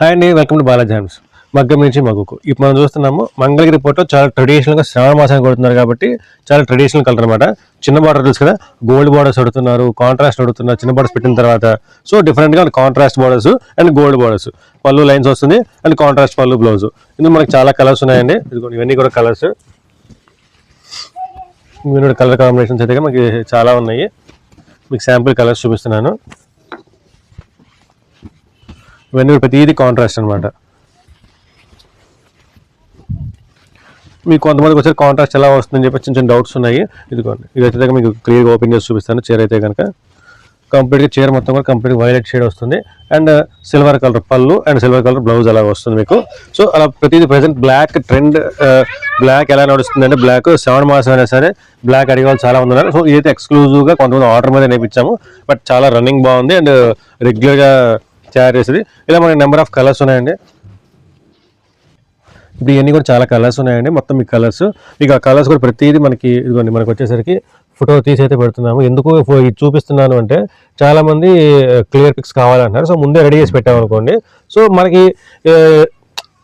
Hi అండి, welcome to Balaji hands. మగ్గం నుంచి మగ్గుకు ఇప్పుడు మనం చూస్తున్నాము మంగళగిరి పోర్ట్లో చాలా ట్రెడిషనల్గా శ్రావణ మాసానికి కొడుతున్నారు కాబట్టి చాలా ట్రెడిషనల్ కలర్ అనమాట. చిన్న బార్డర్ తెలుసు కదా, గోల్డ్ బార్డర్స్ అడుగుతున్నారు, కాంట్రాస్ట్ అడుగుతున్నారు. చిన్న బార్డర్స్ పెట్టిన తర్వాత సో డిఫరెంట్గా contrast borders and gold borders, పళ్ళు లైన్స్ వస్తుంది అండ్ కాంట్రాస్ట్ పళ్ళు బ్లౌజ్. ఇందులో మనకి చాలా కలర్స్ ఉన్నాయండి. ఇవన్నీ కూడా కలర్స్, ఇవన్నీ కలర్ కాంబినేషన్స్ అయితే మనకి చాలా ఉన్నాయి. మీకు శాంపుల్ కలర్స్ చూపిస్తున్నాను. ఇవన్నీ ప్రతిదీ కాంట్రాస్ట్ అనమాట. మీకు కొంతమందికి వచ్చే కాంట్రాస్ట్ ఎలా వస్తుందని చెప్పి చిన్న చిన్న డౌట్స్ ఉన్నాయి. ఇదిగోండి, ఇదైతే మీకు క్లియర్గా ఓపెన్ చేసి చూపిస్తాను. చీర అయితే కనుక కంప్లీట్గా చీర మొత్తం కూడా కంప్లీట్ వైలెట్ షేడ్ వస్తుంది అండ్ సిల్వర్ కలర్ పళ్ళు అండ్ సిల్వర్ కలర్ బ్లౌజ్ అలా వస్తుంది మీకు. సో అలా ప్రతిదీ ప్రెసెంట్ బ్లాక్ ట్రెండ్, బ్లాక్ ఎలా నడుస్తుంది అంటే బ్లాక్ శ్రావణ మాసం అయినా సరే బ్లాక్ అడిగే వాళ్ళు చాలా ఉన్నారు. సో ఇదైతే ఎక్స్క్లూజివ్గా కొంతమంది ఆర్డర్ మీద నేర్పించాము, బట్ చాలా రన్నింగ్ బాగుంది అండ్ రెగ్యులర్గా తయారు చేసేది. ఇలా మనకి నెంబర్ ఆఫ్ కలర్స్ ఉన్నాయండి. ఇప్పుడు ఇవన్నీ కూడా చాలా కలర్స్ ఉన్నాయండి. మొత్తం మీ కలర్స్, మీకు ఆ కలర్స్ కూడా ప్రతిదీ మనకి ఇదిగోండి మనకు వచ్చేసరికి ఫోటో తీసి అయితే పెడుతున్నాము. ఎందుకు ఇది చూపిస్తున్నాను అంటే చాలామంది క్లియర్ పిక్స్ కావాలంటున్నారు. సో ముందే రెడీ చేసి పెట్టామనుకోండి, సో మనకి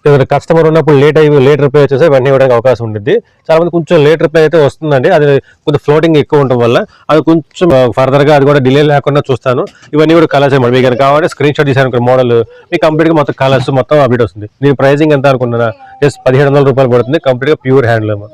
ఏదైనా కస్టమర్ ఉన్నప్పుడు లేట్ రిప్లై వచ్చేసి వెంటనే ఇవ్వడానికి అవకాశం ఉంటుంది. చాలా మంది కొంచెం లేట్ రిప్లై అయితే వస్తుందండి, అది కొంచెం ఫ్లోటింగ్ ఎక్కువ ఉండడం వల్ల అది కొంచెం ఫర్దర్గా అది కూడా డిలే లేకుండా చూస్తాను. ఇవన్నీ కూడా కలర్స్ అనమాట. మీకు కనుక కావాలంటే స్క్రీన్ షాట్ తీసాను మోడల్, మీకు కంప్లీట్గా మొత్తం కలర్స్ మొత్తం అప్డేట్ వస్తుంది. నేను ప్రైజింగ్ ఎంత అనుకున్నా జస్ట్ 1700 రూపాయలు పడుతుంది, కంప్లీట్గా ప్యూర్ హ్యాండ్లూమ్.